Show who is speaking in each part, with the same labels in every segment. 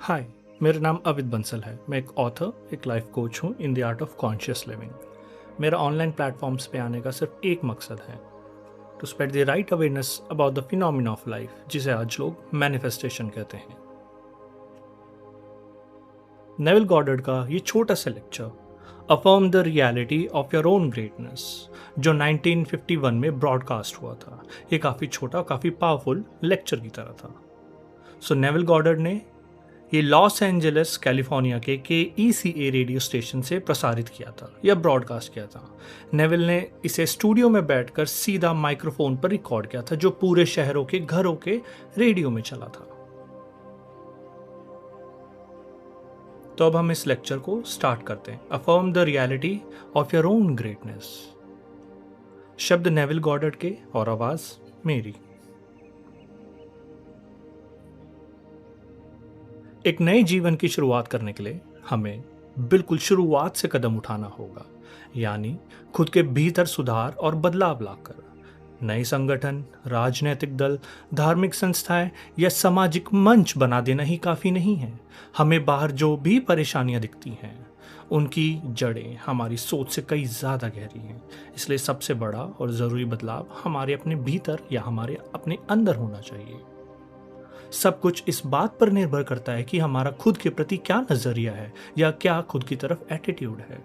Speaker 1: हाय, मेरा नाम अविद बंसल है। मैं एक ऑथर, एक लाइफ कोच हूँ in the art of conscious living. मेरा ऑनलाइन प्लेटफॉर्म्स पे आने का सिर्फ एक मकसद है, to spread the right awareness about the phenomena of life, जिसे आज लोग मैनिफेस्टेशन कहते हैं। नेविल गॉडर्ड का ये छोटा सा lecture affirm the reality of your own greatness, जो 1951 में ब्रॉडकास्ट हुआ था, ये काफ़ी छोटा, काफ़ी पावरफुल लेक्चर की तरह था। सो नेविल गॉडर्ड ने ये लॉस एंजलिस कैलिफोर्निया के KECA रेडियो स्टेशन से प्रसारित किया था या ब्रॉडकास्ट किया था। नेविल ने इसे स्टूडियो में बैठकर सीधा माइक्रोफोन पर रिकॉर्ड किया था, जो पूरे शहरों के घरों के रेडियो में चला था। तो अब हम इस लेक्चर को स्टार्ट करते हैं। Affirm the reality of your own greatness. शब्द नेविल गॉडर्ड के और आवाज मेरी। एक नए जीवन की शुरुआत करने के लिए हमें बिल्कुल शुरुआत से कदम उठाना होगा, यानी खुद के भीतर सुधार और बदलाव लाकर। नए संगठन, राजनीतिक दल, धार्मिक संस्थाएं या सामाजिक मंच बना देना ही काफी नहीं है। हमें बाहर जो भी परेशानियां दिखती हैं, उनकी जड़ें हमारी सोच से कई ज्यादा गहरी हैं। इसलिए सबसे बड़ा और जरूरी बदलाव हमारे अपने भीतर या हमारे अपने अंदर होना चाहिए। सब कुछ इस बात पर निर्भर करता है कि हमारा खुद के प्रति क्या नजरिया है या क्या खुद की तरफ एटीट्यूड है।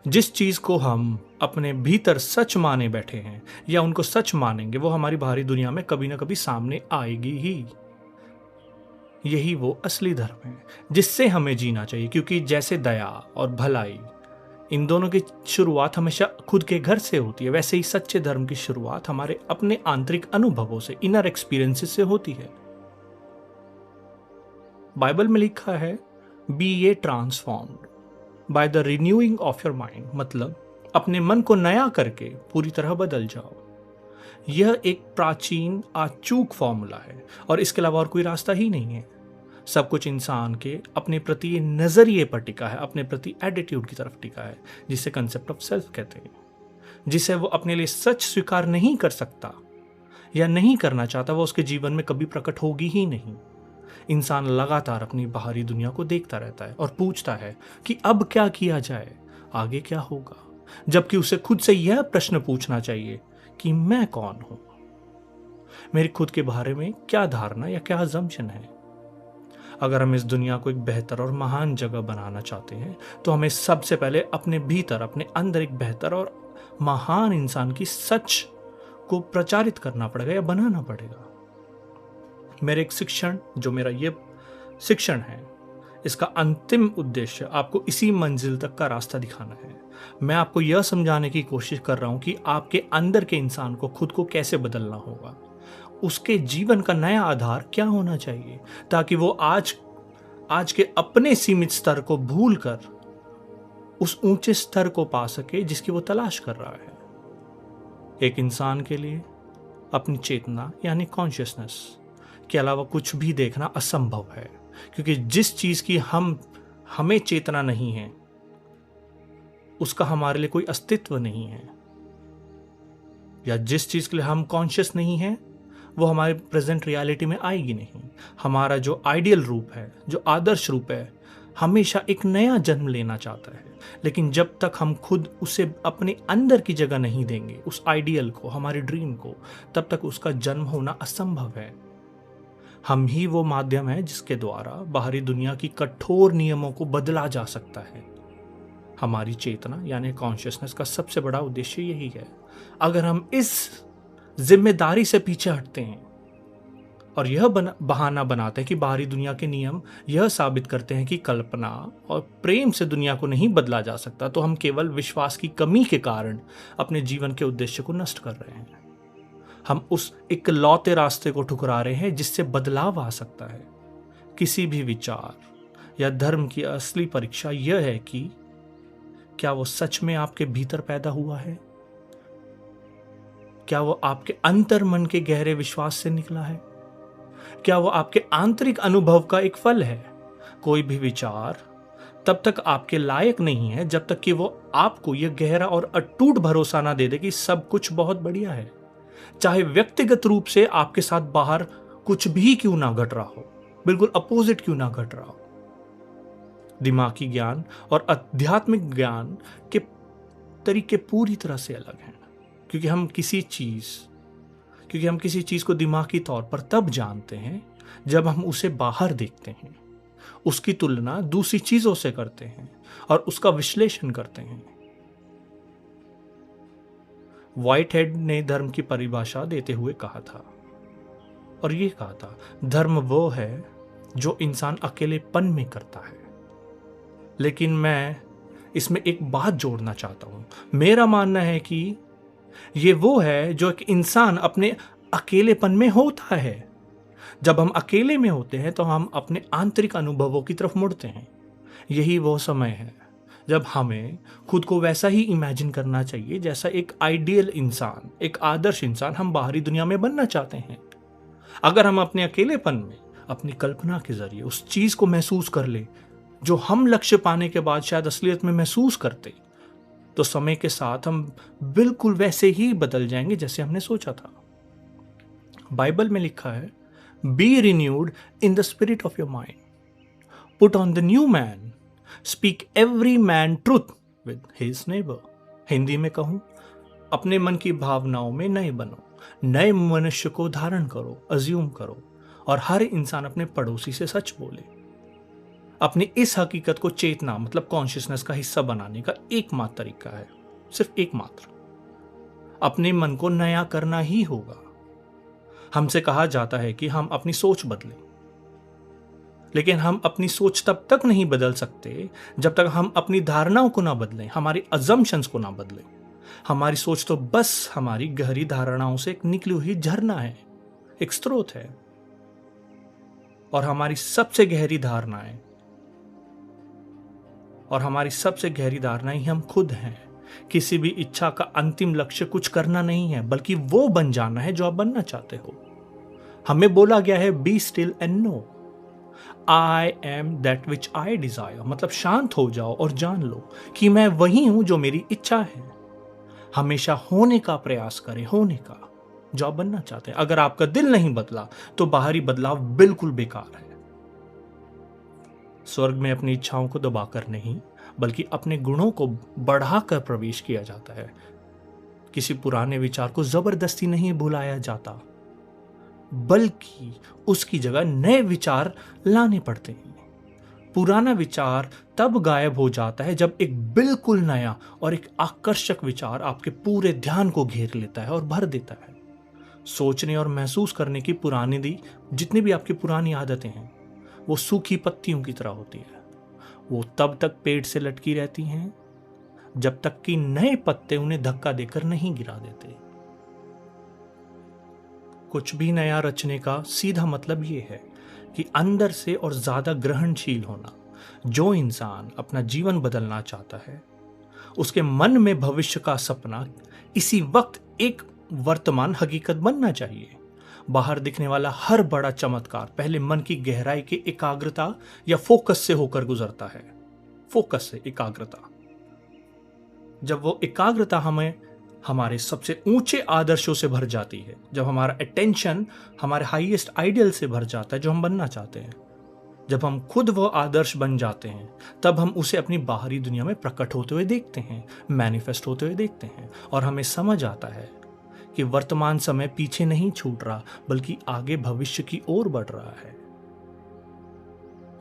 Speaker 1: जिस चीज को हम अपने भीतर सच माने बैठे हैं या उनको सच मानेंगे, वो हमारी बाहरी दुनिया में कभी ना कभी सामने आएगी ही। यही वो असली धर्म है जिससे हमें जीना चाहिए, क्योंकि जैसे दया और भलाई, इन दोनों की शुरुआत हमेशा खुद के घर से होती है, वैसे ही सच्चे धर्म की शुरुआत हमारे अपने आंतरिक अनुभवों से, इनर एक्सपीरियंसेस से होती है। बाइबल में लिखा है, be a transformed by the renewing of your mind, मतलब अपने मन को नया करके पूरी तरह बदल जाओ। यह एक प्राचीन अचूक फॉर्मूला है और इसके अलावा और कोई रास्ता ही नहीं है। सब कुछ इंसान के अपने प्रति नजरिए पर टिका है, अपने प्रति एटीट्यूड की तरफ टिका है, जिसे कंसेप्ट ऑफ सेल्फ कहते हैं। जिसे वो अपने लिए सच स्वीकार नहीं कर सकता या नहीं करना चाहता, वो उसके जीवन में कभी प्रकट होगी ही नहीं। इंसान लगातार अपनी बाहरी दुनिया को देखता रहता है और पूछता है कि अब क्या किया जाए, आगे क्या होगा, जबकि उसे खुद से यह प्रश्न पूछना चाहिए कि मैं कौन हूं, मेरी खुद के बारे में क्या धारणा या क्या अजम्पशन है। अगर हम इस दुनिया को एक बेहतर और महान जगह बनाना चाहते हैं, तो हमें सबसे पहले अपने भीतर, अपने अंदर एक बेहतर और महान इंसान की सच को प्रचारित करना पड़ेगा या बनाना पड़ेगा। मेरे एक शिक्षण, जो मेरा ये शिक्षण है, इसका अंतिम उद्देश्य आपको इसी मंजिल तक का रास्ता दिखाना है। मैं आपको यह समझाने की कोशिश कर रहा हूं कि आपके अंदर के इंसान को खुद को कैसे बदलना होगा, उसके जीवन का नया आधार क्या होना चाहिए, ताकि वो आज के अपने सीमित स्तर को भूलकर उस ऊंचे स्तर को पा सके जिसकी वो तलाश कर रहा है। एक इंसान के लिए अपनी चेतना यानी कॉन्शियसनेस के अलावा कुछ भी देखना असंभव है, क्योंकि जिस चीज की हमें चेतना नहीं है, उसका हमारे लिए कोई अस्तित्व नहीं है, या जिस चीज के लिए हम कॉन्शियस नहीं है, वो हमारे प्रेजेंट रियलिटी में आएगी नहीं। हमारा जो आइडियल रूप है, जो आदर्श रूप है, हमेशा एक नया जन्म लेना चाहता है, लेकिन जब तक हम खुद उसे अपने अंदर की जगह नहीं देंगे, उस आइडियल को, हमारी ड्रीम को, तब तक उसका जन्म होना असंभव है। हम ही वो माध्यम है जिसके द्वारा बाहरी दुनिया की कठोर नियमों को बदला जा सकता है। हमारी चेतना यानी कॉन्शियसनेस का सबसे बड़ा उद्देश्य यही है। अगर हम इस जिम्मेदारी से पीछे हटते हैं और यह बहाना बनाते हैं कि बाहरी दुनिया के नियम यह साबित करते हैं कि कल्पना और प्रेम से दुनिया को नहीं बदला जा सकता, तो हम केवल विश्वास की कमी के कारण अपने जीवन के उद्देश्य को नष्ट कर रहे हैं। हम उस इकलौते रास्ते को ठुकरा रहे हैं जिससे बदलाव आ सकता है। किसी भी विचार या धर्म की असली परीक्षा यह है कि क्या वो सच में आपके भीतर पैदा हुआ है, क्या वो आपके अंतर मन के गहरे विश्वास से निकला है, क्या वो आपके आंतरिक अनुभव का एक फल है। कोई भी विचार तब तक आपके लायक नहीं है जब तक कि वो आपको यह गहरा और अटूट भरोसा ना दे दे कि सब कुछ बहुत बढ़िया है। चाहे व्यक्तिगत रूप से आपके साथ बाहर कुछ भी क्यों ना घट रहा हो, बिल्कुल अपोजिट क्यों ना घट रहा हो। दिमागी ज्ञान और आध्यात्मिक ज्ञान के तरीके पूरी तरह से अलग हैं, क्योंकि हम किसी चीज को दिमागी तौर पर तब जानते हैं जब हम उसे बाहर देखते हैं, उसकी तुलना दूसरी चीजों से करते हैं और उसका विश्लेषण करते हैं। व्हाइटहेड ने धर्म की परिभाषा देते हुए कहा था, और ये कहा था, धर्म वो है जो इंसान अकेलेपन में करता है। लेकिन मैं इसमें एक बात जोड़ना चाहता हूं। मेरा मानना है कि ये वो है जो एक इंसान अपने अकेलेपन में होता है। जब हम अकेले में होते हैं तो हम अपने आंतरिक अनुभवों की तरफ मुड़ते हैं। यही वो समय है जब हमें खुद को वैसा ही इमेजिन करना चाहिए जैसा एक आइडियल इंसान, एक आदर्श इंसान हम बाहरी दुनिया में बनना चाहते हैं। अगर हम अपने अकेलेपन में अपनी कल्पना के जरिए उस चीज को महसूस कर ले जो हम लक्ष्य पाने के बाद शायद असलियत में महसूस करते, तो समय के साथ हम बिल्कुल वैसे ही बदल जाएंगे जैसे हमने सोचा था। बाइबल में लिखा है, B renewed in the spirit of your mind, put on the new man, speak every man truth with his neighbour. Hindi में कहूं, अपने मन की भावनाओं में नए बनो, नए मनुष्य को धारण करो, अज्यूम करो, और हर इंसान अपने पड़ोसी से सच बोले। अपनी इस हकीकत को चेतना मतलब कॉन्शियसनेस का हिस्सा बनाने का एकमात्र तरीका है, सिर्फ एकमात्र, अपने मन को नया करना ही होगा। हमसे कहा जाता है कि हम अपनी सोच बदलें, लेकिन हम अपनी सोच तब तक नहीं बदल सकते जब तक हम अपनी धारणाओं को ना बदलें, हमारी अजम्पशंस को ना बदलें। हमारी सोच तो बस हमारी गहरी धारणाओं से एक निकली हुई झरना है, एक स्रोत है, और हमारी सबसे गहरी धारणाएं हम खुद हैं। किसी भी इच्छा का अंतिम लक्ष्य कुछ करना नहीं है, बल्कि वो बन जाना है जो आप बनना चाहते हो। हमें बोला गया है, be still and know I am that which I desire, मतलब शांत हो जाओ और जान लो कि मैं वही हूं जो मेरी इच्छा है। हमेशा होने का प्रयास करें, होने का जो आप बनना चाहते हैं। अगर आपका दिल नहीं बदला तो बाहरी बदलाव बिल्कुल बेकार है। स्वर्ग में अपनी इच्छाओं को दबाकर नहीं, बल्कि अपने गुणों को बढ़ाकर प्रवेश किया जाता है। किसी पुराने विचार को जबरदस्ती नहीं भुलाया जाता, बल्कि उसकी जगह नए विचार लाने पड़ते हैं। पुराना विचार तब गायब हो जाता है जब एक बिल्कुल नया और एक आकर्षक विचार आपके पूरे ध्यान को घेर लेता है और भर देता है। सोचने और महसूस करने की जितनी भी आपकी पुरानी आदतें हैं, वो सूखी पत्तियों की तरह होती है। वो तब तक पेड़ से लटकी रहती हैं जब तक कि नए पत्ते उन्हें धक्का देकर नहीं गिरा देते। कुछ भी नया रचने का सीधा मतलब ये है कि अंदर से और ज्यादा ग्रहणशील होना। जो इंसान अपना जीवन बदलना चाहता है, उसके मन में भविष्य का सपना इसी वक्त एक वर्तमान हकीकत बनना चाहिए। बाहर दिखने वाला हर बड़ा चमत्कार पहले मन की गहराई की एकाग्रता या फोकस से होकर गुजरता है। फोकस से एकाग्रता, जब वो एकाग्रता हमें हमारे सबसे ऊंचे आदर्शों से भर जाती है, जब हमारा अटेंशन हमारे हाईएस्ट आइडियल से भर जाता है जो हम बनना चाहते हैं, जब हम खुद वो आदर्श बन जाते हैं, तब हम उसे अपनी बाहरी दुनिया में प्रकट होते हुए देखते हैं, मैनिफेस्ट होते हुए देखते हैं, और हमें समझ आता है कि वर्तमान समय पीछे नहीं छूट रहा, बल्कि आगे भविष्य की ओर बढ़ रहा है।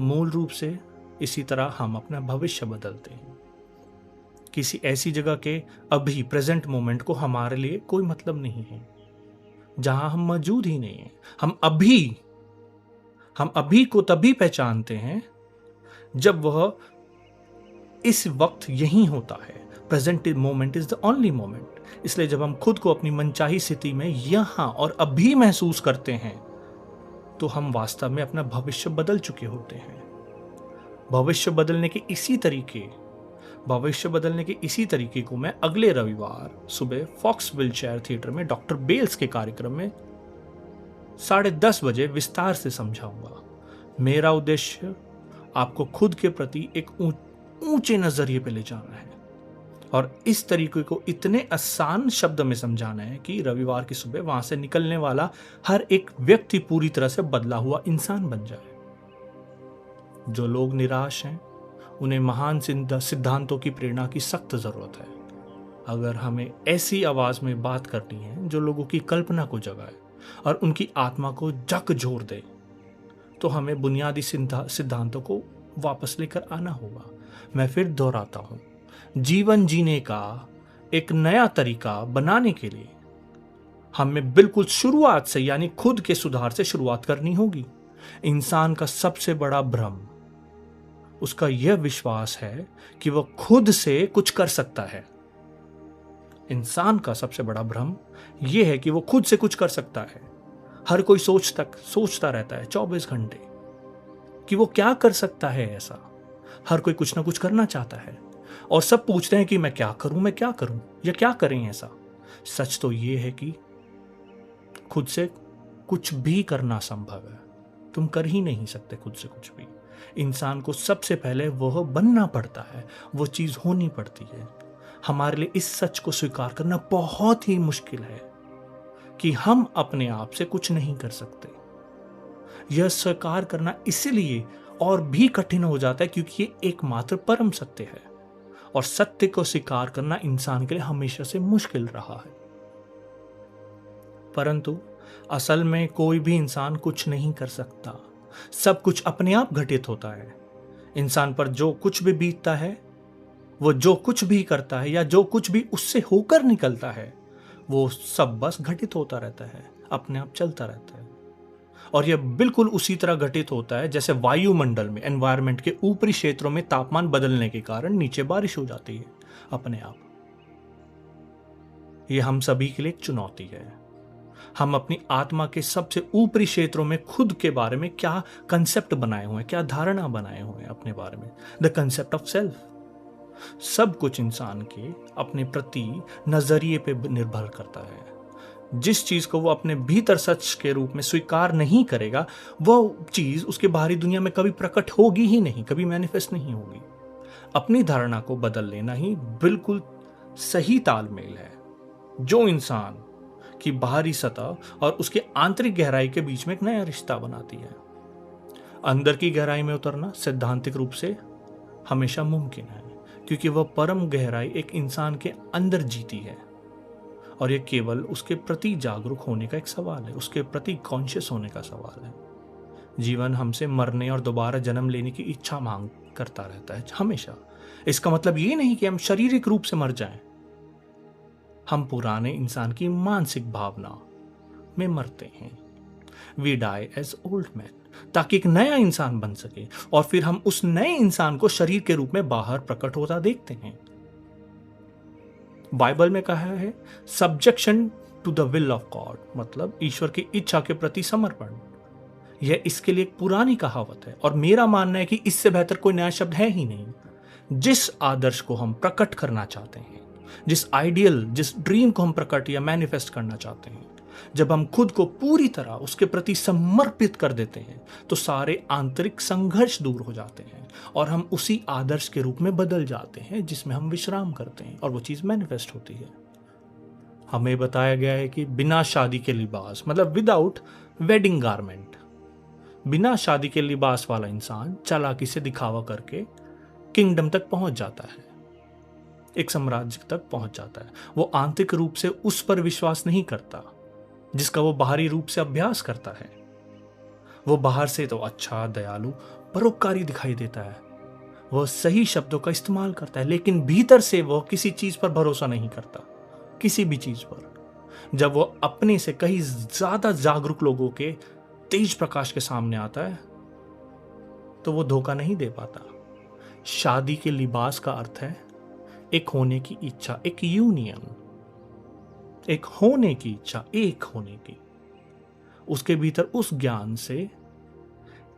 Speaker 1: मूल रूप से इसी तरह हम अपना भविष्य बदलते हैं। किसी ऐसी जगह के अभी प्रेजेंट मोमेंट को हमारे लिए कोई मतलब नहीं है जहां हम मौजूद ही नहीं है। हम अभी को तभी पहचानते हैं जब वह इस वक्त यही होता है। Present moment is the only moment. इसलिए जब हम खुद को अपनी मनचाही स्थिति में यहां और अभी महसूस करते हैं, तो हम वास्तव में अपना भविष्य बदल चुके होते हैं। भविष्य बदलने के इसी तरीके को मैं अगले रविवार सुबह फॉक्स विलशेयर थिएटर में डॉक्टर बेल्स के कार्यक्रम में 10:30 बजे विस्तार से समझाऊंगा। मेरा उद्देश्य आपको खुद के प्रति एक ऊंचे नजरिए पे ले जाना है, और इस तरीके को इतने आसान शब्द में समझाना है कि रविवार की सुबह वहां से निकलने वाला हर एक व्यक्ति पूरी तरह से बदला हुआ इंसान बन जाए। जो लोग निराश हैं उन्हें महान सिद्धांतों की प्रेरणा की सख्त जरूरत है। अगर हमें ऐसी आवाज में बात करनी है जो लोगों की कल्पना को जगाए और उनकी आत्मा को झकझोर दे, तो हमें बुनियादी सिद्धांतों को वापस लेकर आना होगा। मैं फिर दोहराता हूं, जीवन जीने का एक नया तरीका बनाने के लिए हमें बिल्कुल शुरुआत से यानी खुद के सुधार से शुरुआत करनी होगी। इंसान का सबसे बड़ा भ्रम उसका यह विश्वास है कि वह खुद से कुछ कर सकता है। इंसान का सबसे बड़ा भ्रम यह है कि वो खुद से कुछ कर सकता है। हर कोई सोचता रहता है 24 घंटे कि वो क्या कर सकता है ऐसा। हर कोई कुछ ना कुछ करना चाहता है और सब पूछते हैं कि मैं क्या करूं या क्या करें ऐसा। सच तो ये है कि खुद से कुछ भी करना संभव है। तुम कर ही नहीं सकते खुद से कुछ भी। इंसान को सबसे पहले वह बनना पड़ता है, वो चीज होनी पड़ती है। हमारे लिए इस सच को स्वीकार करना बहुत ही मुश्किल है कि हम अपने आप से कुछ नहीं कर सकते। यह स्वीकार करना इसलिए और भी कठिन हो जाता है क्योंकि ये एकमात्र परम सत्य है और सत्य को स्वीकार करना इंसान के लिए हमेशा से मुश्किल रहा है। परंतु असल में कोई भी इंसान कुछ नहीं कर सकता। सब कुछ अपने आप घटित होता है। इंसान पर जो कुछ भी बीतता है, वो जो कुछ भी करता है या जो कुछ भी उससे होकर निकलता है, वो सब बस घटित होता रहता है, अपने आप चलता रहता है। और यह बिल्कुल उसी तरह घटित होता है जैसे वायुमंडल में, एनवायरनमेंट के ऊपरी क्षेत्रों में तापमान बदलने के कारण नीचे बारिश हो जाती है अपने आप। यह हम सभी के लिए एक चुनौती है। हम अपनी आत्मा के सबसे ऊपरी क्षेत्रों में खुद के बारे में क्या कंसेप्ट बनाए हुए हैं, क्या धारणा बनाए हुए हैं अपने बारे में, द कंसेप्ट ऑफ सेल्फ। सब कुछ इंसान के अपने प्रति नजरिए पे निर्भर करता है। जिस चीज को वो अपने भीतर सच के रूप में स्वीकार नहीं करेगा, वो चीज उसके बाहरी दुनिया में कभी प्रकट होगी ही नहीं, कभी मैनिफेस्ट नहीं होगी। अपनी धारणा को बदल लेना ही बिल्कुल सही तालमेल है जो इंसान की बाहरी सतह और उसके आंतरिक गहराई के बीच में एक नया रिश्ता बनाती है। अंदर की गहराई में उतरना सैद्धांतिक रूप से हमेशा मुमकिन है क्योंकि वह परम गहराई एक इंसान के अंदर जीती है और यह केवल उसके प्रति जागरूक होने का एक सवाल है, उसके प्रति कॉन्शियस होने का सवाल है। जीवन हमसे मरने और दोबारा जन्म लेने की इच्छा मांग करता रहता है हमेशा। इसका मतलब ये नहीं कि हम शारीरिक रूप से मर जाएं, हम पुराने इंसान की मानसिक भावना में मरते हैं। We die as old man, ताकि एक नया इंसान बन सके और फिर हम उस नए इंसान को शरीर के रूप में बाहर प्रकट होता देखते हैं। बाइबल में कहा है subjection to the will of God, मतलब ईश्वर की इच्छा के प्रति समर्पण। यह इसके लिए एक पुरानी कहावत है और मेरा मानना है कि इससे बेहतर कोई नया शब्द है ही नहीं। जिस आदर्श को हम प्रकट करना चाहते हैं, जिस आइडियल, जिस ड्रीम को हम प्रकट या मैनिफेस्ट करना चाहते हैं, जब हम खुद को पूरी तरह उसके प्रति समर्पित कर देते हैं तो सारे आंतरिक संघर्ष दूर हो जाते हैं और हम उसी आदर्श के रूप में बदल जाते हैं जिसमें हम विश्राम करते हैं और वो चीज मैनिफेस्ट होती है। हमें बताया गया है कि बिना शादी के लिबास, मतलब विदाउट वेडिंग गारमेंट, बिना शादी के लिबास वाला इंसान चालाकी से दिखावा करके किंगडम तक पहुंच जाता है, एक साम्राज्य तक पहुंच जाता है। वो आंतरिक रूप से उस पर विश्वास नहीं करता जिसका वो बाहरी रूप से अभ्यास करता है। वो बाहर से तो अच्छा, दयालु, परोपकारी दिखाई देता है, वह सही शब्दों का इस्तेमाल करता है, लेकिन भीतर से वह किसी चीज पर भरोसा नहीं करता, किसी भी चीज पर। जब वो अपने से कहीं ज्यादा जागरूक लोगों के तेज प्रकाश के सामने आता है तो वो धोखा नहीं दे पाता। शादी के लिबास का अर्थ है एक होने की इच्छा, एक यूनियन, एक होने की इच्छा, एक होने की। उसके भीतर उस ज्ञान से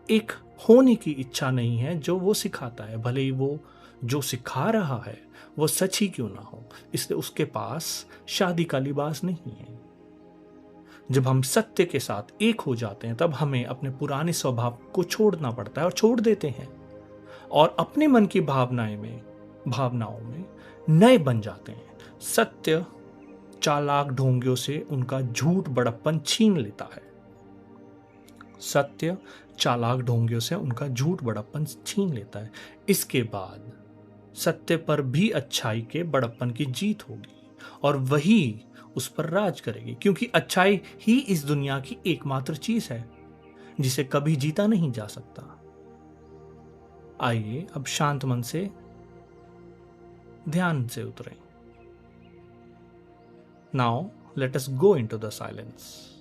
Speaker 1: एक होने की इच्छा नहीं है जो वो सिखाता है, भले ही वो जो सिखा रहा है वो सच ही क्यों ना हो, इसलिए उसके पास शादी का लिबास नहीं है। जब हम सत्य के साथ एक हो जाते हैं तब हमें अपने पुराने स्वभाव को छोड़ना पड़ता है और छोड़ देते हैं और अपने मन की भावनाओं में नए बन जाते हैं। सत्य चालाक ढोंगियों से उनका झूठ बड़प्पन छीन लेता है। सत्य चालाक ढोंगियों से उनका झूठ बड़प्पन छीन लेता है। इसके बाद सत्य पर भी अच्छाई के बड़प्पन की जीत होगी और वही उस पर राज करेगी, क्योंकि अच्छाई ही इस दुनिया की एकमात्र चीज है जिसे कभी जीता नहीं जा सकता। आइए अब शांत मन से ध्यान से उतरें। Now let us go into the silence.